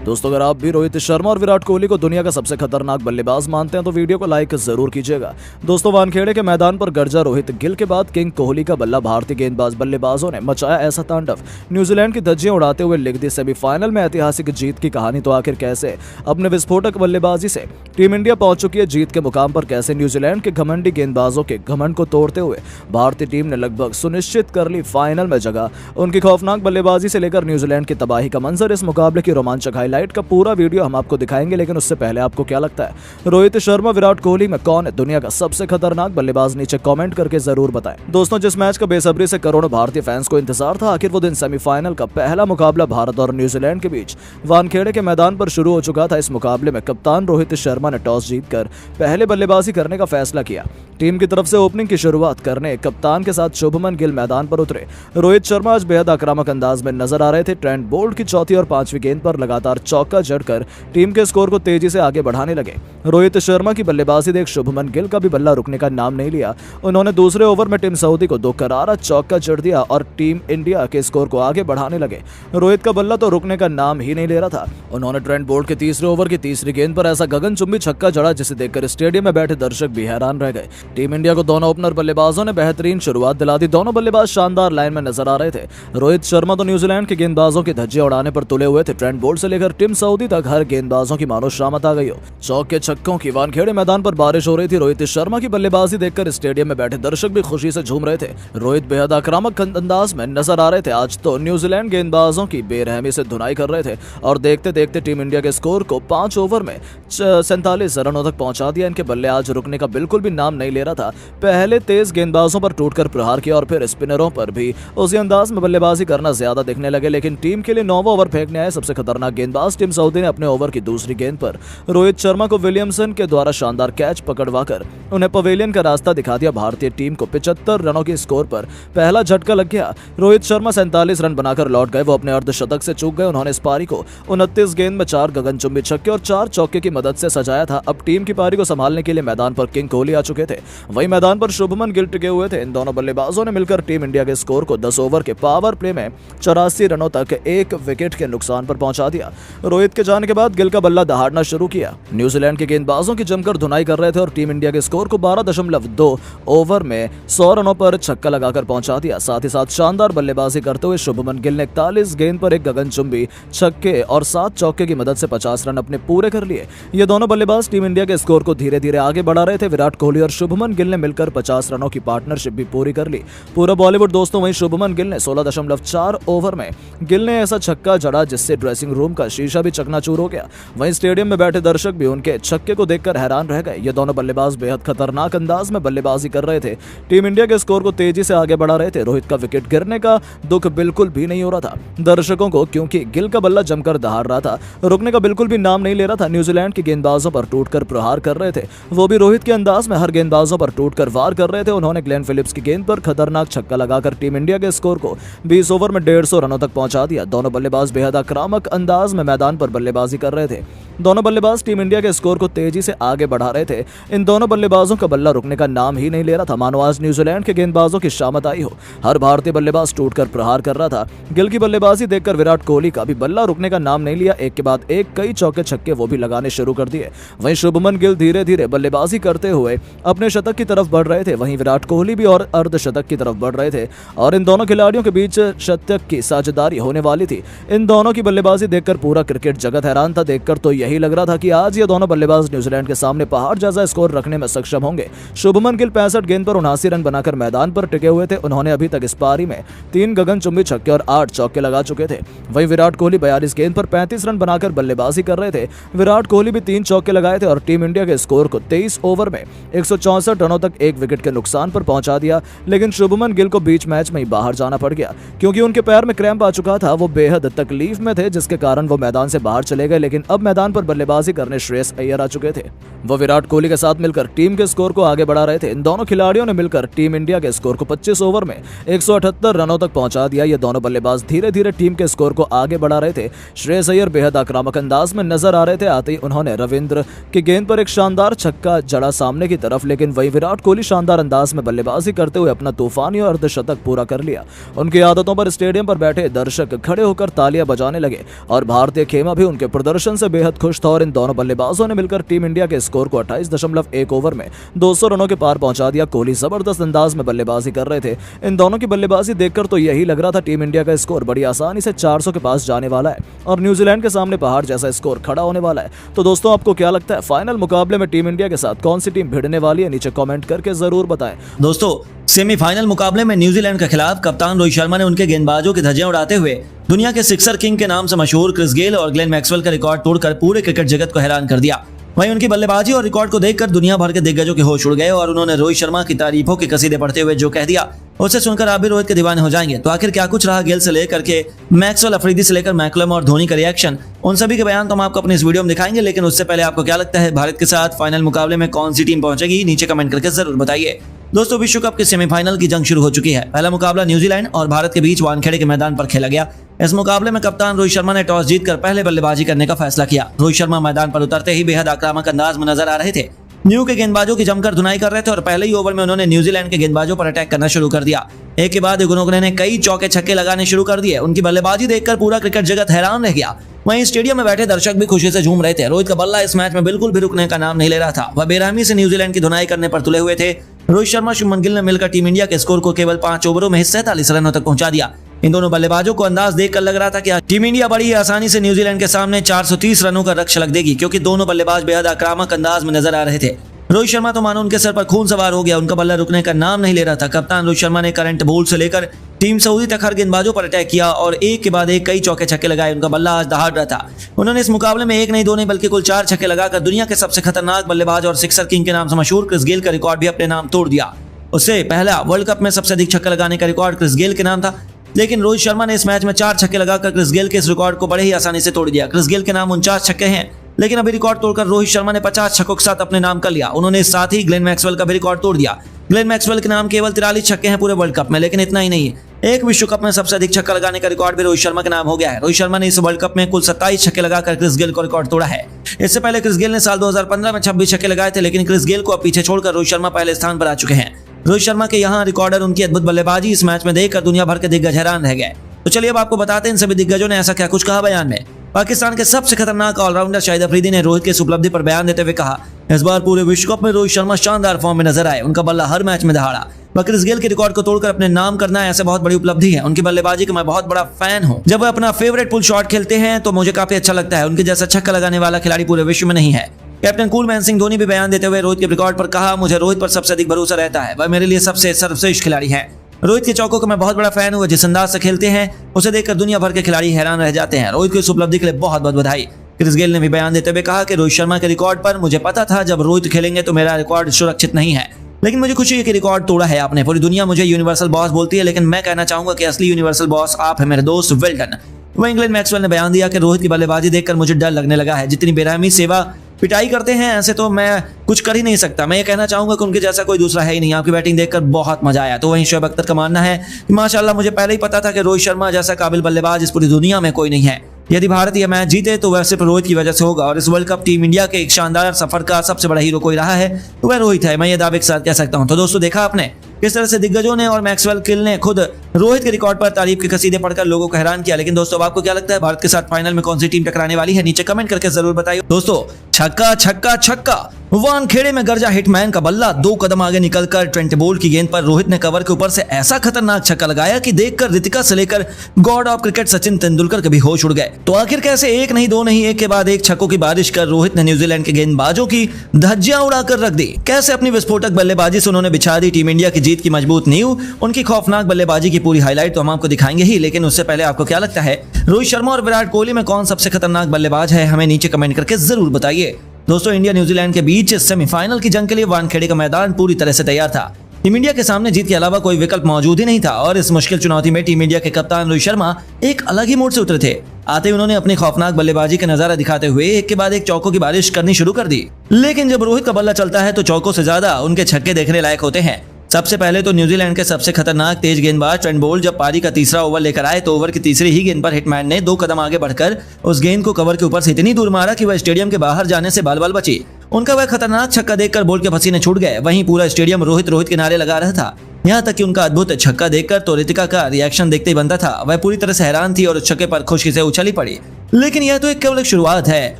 दोस्तों, अगर आप भी रोहित शर्मा और विराट कोहली को दुनिया का सबसे खतरनाक बल्लेबाज मानते हैं तो वीडियो को लाइक जरूर कीजिएगा। दोस्तों, वानखेड़े के मैदान पर गरजा रोहित गिल के बाद किंग कोहली का बल्ला भारतीय गेंदबाज बल्लेबाजों ने मचाया ऐसा तांडव। न्यूजीलैंड की धज्जियां उड़ाते हुए लिख दी सेमीफाइनल में ऐतिहासिक जीत की कहानी। तो आखिर कैसे अपने विस्फोटक बल्लेबाजी से टीम इंडिया पहुंच चुकी है जीत के मुकाम पर। कैसे न्यूजीलैंड के घमंडी गेंदबाजों के घमंड को तोड़ते हुए भारतीय टीम ने लगभग सुनिश्चित कर ली फाइनल में जगह। उनकी खौफनाक बल्लेबाजी से लेकर न्यूजीलैंड की तबाही का मंजर, इस मुकाबले की रोमांचक हाईलाइट का पूरा वीडियो हम आपको दिखाएंगे। लेकिन उससे पहले आपको क्या लगता है, रोहित शर्मा विराट कोहली में कौन है दुनिया का सबसे खतरनाक बल्लेबाज? नीचे कमेंट करके जरूर बताएं। दोस्तों, जिस मैच का बेसब्री से करोड़ों भारतीय फैंस को इंतजार था, आखिर वो दिन सेमीफाइनल का पहला मुकाबला भारत और न्यूजीलैंड के बीच वानखेड़े के मैदान पर शुरू हो चुका था। इस मुकाबले में कप्तान रोहित शर्मा ने टॉस जीतकर पहले बल्लेबाजी करने का फैसला किया। टीम की तरफ से ओपनिंग की शुरुआत करने कप्तान के साथ शुभमन गिल मैदान पर उतरे। रोहित शर्मा आज बेहद आक्रामक अंदाज में नजर आ रहे थे। ट्रेंट बोल्ट की चौथी और पांचवी गेंद पर लगातार चौका जड़कर टीम के स्कोर को तेजी से आगे बढ़ाने लगे। रोहित शर्मा की बल्लेबाजी देख शुभमन गिल का भी बल्ला रुकने का नाम नहीं लिया। उन्होंने दूसरे ओवर में टीम सऊदी को 2 करारा चौका जड़ दिया और टीम इंडिया के स्कोर को आगे बढ़ाने लगे। रोहित का बल्ला तो रुकने का नाम ही नहीं ले रहा था। उन्होंने ट्रेंट बोल्ट के तीसरे ओवर की तीसरी गेंद पर ऐसा गगनचुंबी छक्का जड़ा जिसे देखकर स्टेडियम में बैठे दर्शक भी हैरान रह गए। टीम इंडिया को दोनों ओपनर बल्लेबाजों ने बेहतरीन शुरुआत दिला दी। दोनों बल्लेबाज शानदार लाइन में नजर आ रहे थे। रोहित शर्मा तो न्यूजीलैंड के गेंदबाजों की धज्जियां उड़ाने पर तुले हुए थे। ट्रेंट बोल्ट से लेकर टिम सऊदी तक हर गेंदबाजों की मानो शामत आ गई हो। चौके छक्कों की वानखेड़े मैदान पर बारिश हो रही थी। रोहित शर्मा की बल्लेबाजी देखकर स्टेडियम में बैठे दर्शक भी खुशी से झूम रहे थे। रोहित बेहद आक्रामक अंदाज में नजर आ रहे थे। आज तो न्यूजीलैंड गेंदबाजों की बेरहमी से धुनाई कर रहे थे और देखते देखते टीम इंडिया के स्कोर को 5 ओवर में 47 रनों तक पहुंचा दिया। इनके बल्ले आज रुकने का बिल्कुल भी नाम नहीं ले रहा था। पहले तेज गेंदबाजों पर टूटकर प्रहार किया और फिर स्पिनरों पर भी उसी अंदाज में बल्लेबाजी करना ज्यादा दिखने लगे। लेकिन टीम के लिए 9वां ओवर फेंकने आए सबसे खतरनाक गेंदबाज टिम सऊदी ने अपने ओवर की दूसरी गेंद पर रोहित शर्मा को विलियमसन के द्वारा शानदार कैच पकड़वाकर उन्हें पवेलियन का रास्ता दिखा दिया। भारतीय टीम को 75 रनों के स्कोर पर पहला झटका लग गया। रोहित शर्मा 47 रन बनाकर लौट गए। वो अपने अर्धशतक से चूक गए। उन्होंने इस पारी को 29 गेंद में 4 गगनचुंबी छक्के और 4 चौके की मदद से सजाया था। अब टीम की पारी को संभालने के लिए मैदान पर किंग कोहली आ चुके थे। वहीं मैदान पर शुभमन गिल टिके हुए थे। इन दोनों बल्लेबाजों ने मिलकर टीम इंडिया के स्कोर को 10 ओवर के पावर प्ले में 84 रनों तक 1 विकेट के नुकसान पर पहुंचा दिया। रोहित के जाने के बाद गिल का बल्ला दहाड़ना शुरू किया। न्यूजीलैंड के गेंदबाजों की जमकर धुनाई कर रहे थे और टीम इंडिया के स्कोर को 12.2 ओवर में 100 रनों पर छक्का लगाकर पहुंचा दिया। साथ ही साथ शानदार बल्लेबाजी करते हुए शुभमन गिल ने 41 गेंद पर 1 गगनचुंबी छक्के और 7 चौके की मदद से 50 रन अपने पूरे कर लिए। ये दोनों बल्लेबाज टीम इंडिया के स्कोर को धीरे धीरे आगे बढ़ा रहे थे। विराट कोहली और शुभमन गिल ने मिलकर 50 रनों की पार्टनरशिप भी पूरी कर ली। पूरा बॉलीवुड दोस्तों, वहीं शुभमन गिल ने 16.4 ओवर में गिल ने ऐसा छक्का जड़ा जिससे ड्रेसिंग रूम का शीशा भी चकनाचूर हो गया। वहीं स्टेडियम में बैठे दर्शक भी उनके छक्के को देखकर हैरान रह गए। ये दोनों बल्लेबाज बेहद खतरनाक अंदाज में बल्लेबाजी कर रहे थे। टीम इंडिया के स्कोर को तेजी से आगे बढ़ा रहे थे। रोहित का विकेट गिरने का दुख बिल्कुल भी नहीं हो रहा था दर्शकों को, क्योंकि गिल का बल्ला जमकर दहाड़ रहा था। रुकने का बिल्कुल भी नाम नहीं ले रहा था। न्यूजीलैंड के गेंदबाजों पर टूटकर प्रहार कर रहे थे, वो भी रोहित के अंदाज में हर गेंदबाजों पर टूटकर वार कर रहे थे। उन्होंने ग्लेन फिलिप्स की गेंद पर खतरनाक छक्का लगाकर टीम इंडिया के स्कोर को 20 ओवर में 150 रनों तक पहुंचा दिया। दोनों बल्लेबाज बेहद आक्रामक अंदाज में मैदान पर बल्लेबाजी कर रहे थे। दोनों बल्लेबाज टीम इंडिया के स्कोर को तेजी से आगे बढ़ा रहे थे। इन दोनों बल्लेबाजों का बल्ला रुकने का नाम ही नहीं ले रहा था, मानो आज न्यूजीलैंड के गेंदबाजों की शामत आई हो। हर भारतीय बल्लेबाज टूटकर प्रहार कर रहा था। गिल की बल्लेबाजी देखकर विराट कोहली का भी बल्ला रुकने का नाम नहीं लिया। एक के बाद एक कई चौके छक्के वो भी लगाने शुरू कर दिए। वहीं शुभमन गिल धीरे धीरे बल्लेबाजी करते हुए अपने शतक की तरफ बढ़ रहे थे। वहीं विराट कोहली भी और अर्धशतक की तरफ बढ़ रहे थे और इन दोनों खिलाड़ियों के बीच शतक की साझेदारी होने वाली थी। इन दोनों की बल्लेबाजी देखकर पूरा क्रिकेट जगत हैरान था। देखकर तो यही लग रहा था कि आज ये दोनों बल्लेबाज न्यूजीलैंड के सामने पहाड़ जैसा स्कोर रखने में सक्षम होंगे। शुभमन गिल 65 गेंद पर 79 रन बनाकर मैदान पर टिके हुए थे। उन्होंने अभी तक इस पारी में 3 गगनचुंबी छक्के और 8 चौके लगा चुके थे। वहीं विराट कोहली 42 गेंद पर 35 रन बनाकर बल्लेबाजी कर रहे थे। विराट कोहली भी 3 चौके लगाए थे और टीम इंडिया के स्कोर को 23 ओवर में 164 रनों तक 1 विकेट के नुकसान पर पहुंचा दिया। लेकिन शुभमन गिल को बीच मैच में ही बाहर जाना पड़ गया क्योंकि उनके पैर में क्रैम्प आ चुका था। वो बेहद तकलीफ में थे जिसके कारण वो मैदान से बाहर चले गए। लेकिन अब मैदान पर बल्लेबाजी करने श्रेयस अय्यर आ चुके थे। वो विराट कोहली के साथ मिलकर टीम के स्कोर को आगे बढ़ा रहे थे। इन दोनों खिलाड़ियों ने मिलकर टीम इंडिया के स्कोर को 25 ओवर में 178 रनों तक पहुंचा दिया। ये दोनों बल्लेबाज धीरे धीरे टीम के स्कोर को आगे बढ़ा रहे थे। श्रेयस अय्यर बेहद आक्रामक अंदाज में नजर आ रहे थे। आते ही उन्होंने रविंद्र की गेंद पर एक शानदार छक्का जड़ा सामने की तरफ, लेकिन वही विराट कोहली शानदार अंदाज में बल्लेबाजी करते हुए अपना तूफानी और अर्धशतक पूरा कर लिया। उनकी आदतों पर स्टेडियम पर बैठे दर्शक खड़े होकर तालियां बजाने लगे और भारतीय खेमा भी उनके प्रदर्शन से बेहद खुश था। और इन दोनों बल्लेबाजों ने मिलकर टीम इंडिया के स्कोर को 28.1 ओवर में 200 रनों के पार पहुंचा दिया। कोहली जबरदस्त अंदाज में बल्लेबाजी कर रहे थे। इन दोनों की बल्लेबाजी देखकर तो यही लग रहा था टीम इंडिया का स्कोर बड़ी आसानी से 400 के पास जाने वाला है और न्यूजीलैंड के सामने पहाड़ जैसा स्कोर खड़ा होने वाला है। तो दोस्तों, आपको क्या लगता है, फाइनल मुकाबले में टीम इंडिया के साथ कौन सी टीम भिड़ने वाली है? नीचे कमेंट करके जरूर बताएं। दोस्तों, सेमीफाइनल मुकाबले में न्यूजीलैंड के खिलाफ कप्तान रोहित शर्मा ने उनके गेंदबाजों की धज्जियां उड़ाते हुए दुनिया के सिक्सर किंग के नाम से मशहूर क्रिस गेल और ग्लेन मैक्सवेल का रिकॉर्ड तोड़कर पूरे क्रिकेट जगत को हैरान कर दिया। वहीं उनकी बल्लेबाजी और रिकॉर्ड को देखकर दुनिया भर के दिग्गजों के होश उड़ गए और उन्होंने रोहित शर्मा की तारीफों के कसीदे पढ़ते हुए जो कह दिया उसे सुनकर आप भी रोहित के दीवाने हो जाएंगे। तो आखिर क्या कुछ रहा गेल से लेकर के मैक्सवेल, अफरीदी से लेकर मैकलम और धोनी का रिएक्शन, उन सभी के बयान तो हम आपको अपनी इस वीडियो में दिखाएंगे। लेकिन उससे पहले आपको क्या लगता है, भारत के साथ फाइनल मुकाबले में कौन सी टीम पहुंचेगी? नीचे कमेंट करके जरूर बताइए। दोस्तों, विश्व कप के सेमीफाइनल की जंग शुरू हो चुकी है। पहला मुकाबला न्यूजीलैंड और भारत के बीच वानखेड़े के मैदान पर खेला गया। इस मुकाबले में कप्तान रोहित शर्मा ने टॉस जीतकर पहले बल्लेबाजी करने का फैसला किया। रोहित शर्मा मैदान पर उतरते ही बेहद आक्रामक अंदाज में नजर आ रहे थे। न्यू के गेंदबाजों की जमकर धुनाई कर रहे थे और पहले ही ओवर में उन्होंने न्यूजीलैंड के गेंदबाजों पर अटैक करना शुरू कर दिया। एक के बाद एक उन्होंने कई चौके छक्के लगाने शुरू कर दिए। उनकी बल्लेबाजी देखकर पूरा क्रिकेट जगत हैरान रह गया। वहीं स्टेडियम में बैठे दर्शक भी खुशी से झूम रहे थे। रोहित का बल्ला इस मैच में बिल्कुल भी रुकने का नाम नहीं ले रहा था। वह बेरहमी से न्यूजीलैंड की धुनाई करने पर तुले हुए थे। रोहित शर्मा, शुभमन गिल ने मिलकर टीम इंडिया के स्कोर को केवल 5 ओवरों में 47 रनों तक पहुंचा दिया। इन दोनों बल्लेबाजों को अंदाज देखकर लग रहा था कि टीम इंडिया बड़ी ही आसानी से न्यूजीलैंड के सामने 430 रनों का रक्ष लग देगी, क्योंकि दोनों बल्लेबाज बेहद आक्रामक अंदाज में नजर आ रहे थे। रोहित शर्मा तो मानो उनके सर पर खून सवार हो गया। उनका बल्ला रुकने का नाम नहीं ले रहा था। कप्तान रोहित शर्मा ने करंट बोल्ट से लेकर टीम सऊदी तक हर गेंदबाजों पर अटैक किया और एक के बाद एक कई चौके छक्के लगाए। उनका बल्ला आज दहाड़ रहा था। उन्होंने इस मुकाबले में एक नहीं दो नहीं बल्कि कुल 4 छक्के लगाकर दुनिया के सबसे खतरनाक बल्लेबाज और सिक्सर किंग के नाम से मशहूर क्रिस गेल का रिकॉर्ड भी अपने नाम तोड़ दिया। उससे पहला वर्ल्ड कप में सबसे अधिक छक्के लगाने का रिकॉर्ड क्रिस गेल के नाम था, लेकिन रोहित शर्मा ने इस मैच में 4 छक्के लगाकर क्रिस गेल के इस रिकॉर्ड को बड़े ही आसानी से तोड़ दिया। क्रिस गेल के नाम 49 छक्के हैं, लेकिन अभी रिकॉर्ड तोड़कर रोहित शर्मा ने 50 छक्कों के साथ अपने नाम कर लिया। उन्होंने साथ ही ग्लेन मैक्सवेल का भी रिकॉर्ड तोड़ दिया। ग्लेन मैक्सवेल के नाम केवल 43 छक्के हैं पूरे वर्ल्ड कप में, लेकिन इतना ही नहीं है, एक विश्व कप में सबसे अधिक छक्का लगाने का रिकॉर्ड भी रोहित शर्मा के नाम हो गया है। रोहित शर्मा ने इस वर्ल्ड कप में कुल 27 छक्के लगाकर क्रिस गेल को रिकॉर्ड तोड़ा है। इससे पहले क्रिस गेल ने साल 2015 में 26 छक्के लगाए थे, लेकिन क्रिस गेल को अब पीछे छोड़कर रोहित शर्मा पहले स्थान पर आ चुके हैं। रोहित शर्मा के यहाँ रिकॉर्डर उनकी अद्भुत बल्लेबाजी इस मैच में देखकर दुनिया भर के दिग्गज हैरान रह गए। तो चलिए अब आपको बताते हैं इन सभी दिग्गजों ने ऐसा क्या कुछ कहा बयान में। पाकिस्तान के सबसे खतरनाक ऑलराउंडर शाहिद अफरीदी ने रोहित की इस उपलब्धि पर बयान देते हुए कहा, इस बार पूरे विश्व कप में रोहित शर्मा शानदार फॉर्म में नजर आए। उनका बल्ला हर मैच में दहाड़ा। वह क्रिस गेल के रिकॉर्ड को तोड़कर अपने नाम करना ऐसे बहुत बड़ी उपलब्धि है। उनकी बल्लेबाजी का मैं बहुत बड़ा फैन हूं। जब वह अपना फेवरेट पुल शॉट खेलते हैं तो मुझे काफी अच्छा लगता है। उनके जैसा छक्का लगाने वाला खिलाड़ी पूरे विश्व में नहीं है। कैप्टन कूलमैन सिंह धोनी भी बयान देते हुए रोहित के रिकॉर्ड पर कहा, मुझे रोहित पर सबसे अधिक भरोसा रहता है। वह मेरे लिए सबसे सर्वश्रेष्ठ खिलाड़ी है। रोहित के चौकों का मैं बहुत बड़ा फैन हूँ। जिस अंदाज से खेलते हैं उसे देखकर दुनिया भर के खिलाड़ी हैरान रह जाते हैं। रोहित को इस उपलब्धि के लिए बहुत बहुत बधाई। क्रिस गेल ने भी बयान देते हुए कहा कि रोहित शर्मा के रिकॉर्ड पर मुझे पता था जब रोहित खेलेंगे तो मेरा रिकॉर्ड सुरक्षित नहीं है, लेकिन मुझे खुशी है कि रिकॉर्ड तोड़ा है आपने। पूरी दुनिया मुझे यूनिवर्सल बॉस बोलती है, लेकिन मैं कहना चाहूंगा कि असली यूनिवर्सल बॉस आप है मेरे दोस्त, वेल डन। वहीं ग्लेन मैक्सवेल ने बयान दिया कि रोहित की बल्लेबाजी देखकर मुझे डर लगने लगा है। जितनी बेरहमी सेवा पिटाई करते हैं ऐसे तो मैं कुछ कर ही नहीं सकता। मैं ये कहना चाहूंगा कि उनके जैसा कोई दूसरा है ही नहीं। आपकी बैटिंग देखकर बहुत मजा आया। तो वहीं शोएब अख्तर का मानना है कि माशाल्लाह मुझे पहले ही पता था कि रोहित शर्मा जैसा काबिल बल्लेबाज इस पूरी दुनिया में कोई नहीं है। यदि भारत यह मैच जीते तो वह सिर्फ रोहित की वजह से होगा, और इस वर्ल्ड कप टीम इंडिया के एक शानदार सफर का सबसे बड़ा हीरो कोई रहा है तो वह रोहित है। मैं ये दावे के साथ कह सकता हूं। तो दोस्तों, देखा आपने किस तरह से दिग्गजों ने और मैक्सवेल गिल ने खुद रोहित के रिकॉर्ड पर तारीफ के कसीदे पढ़कर लोगों को हैरान किया। लेकिन दोस्तों, अब आपको क्या लगता है, भारत के साथ फाइनल में कौन सी टीम टकराने वाली है? नीचे कमेंट करके जरूर बताइए। दोस्तों, छक्का छक्का छक्का, वानखेड़े में गरजा हिटमैन का बल्ला 2 कदम आगे निकलकर ट्रेंट बोल्ट की गेंद पर रोहित ने कवर के ऊपर से ऐसा खतरनाक छक्का लगाया कि देखकर रितिका से लेकर God of cricket Sachin Tendulkar के भी होश उड़ गए। तो आखिर कैसे एक नहीं दो नहीं एक के बाद एक छक्कों की बारिश कर रोहित ने न्यूजीलैंड के गेंदबाजों की धज्जियां उड़ाकर रख दी। कैसे अपनी विस्फोटक बल्लेबाजी से उन्होंने बिछा दी टीम इंडिया की जीत की मजबूत नींव। उनकी खौफनाक बल्लेबाजी की पूरी हाईलाइट तो हम आपको दिखाएंगे ही, लेकिन उससे पहले आपको क्या लगता है, रोहित शर्मा और विराट कोहली में कौन सबसे खतरनाक बल्लेबाज है? हमें नीचे कमेंट करके जरूर बताइए। दोस्तों, इंडिया न्यूजीलैंड के बीच सेमीफाइनल की जंग के लिए वानखेड़े का मैदान पूरी तरह से तैयार था। टीम इंडिया के सामने जीत के अलावा कोई विकल्प मौजूद ही नहीं था और इस मुश्किल चुनौती में टीम इंडिया के कप्तान रोहित शर्मा एक अलग ही मूड से उतरे थे। आते ही उन्होंने अपनी खौफनाक बल्लेबाजी का नजारा दिखाते हुए एक के बाद एक चौकों की बारिश करनी शुरू कर दी। लेकिन जब रोहित का बल्ला चलता है तो चौकों से ज्यादा उनके छक्के देखने लायक होते हैं। सबसे पहले तो न्यूजीलैंड के सबसे खतरनाक तेज गेंदबाज ट्रेंट बोल्ट जब पारी का तीसरा ओवर लेकर आए तो ओवर की तीसरी ही गेंद पर हिटमैन ने 2 कदम आगे बढ़कर उस गेंद को कवर के ऊपर से इतनी दूर मारा कि वह स्टेडियम के बाहर जाने से बाल-बाल बची। उनका वह खतरनाक छक्का देखकर बोल्ट के पसीने छूट गए। वहीं पूरा स्टेडियम रोहित के नारे लगा रहा था। यहाँ तक कि उनका अद्भुत छक्का देखकर तो रितिका का रिएक्शन देखते ही बनता था। वह पूरी तरह से हैरान थी और उस छक्के पर खुशी से उछली पड़ी। लेकिन यह तो एक केवल शुरुआत है।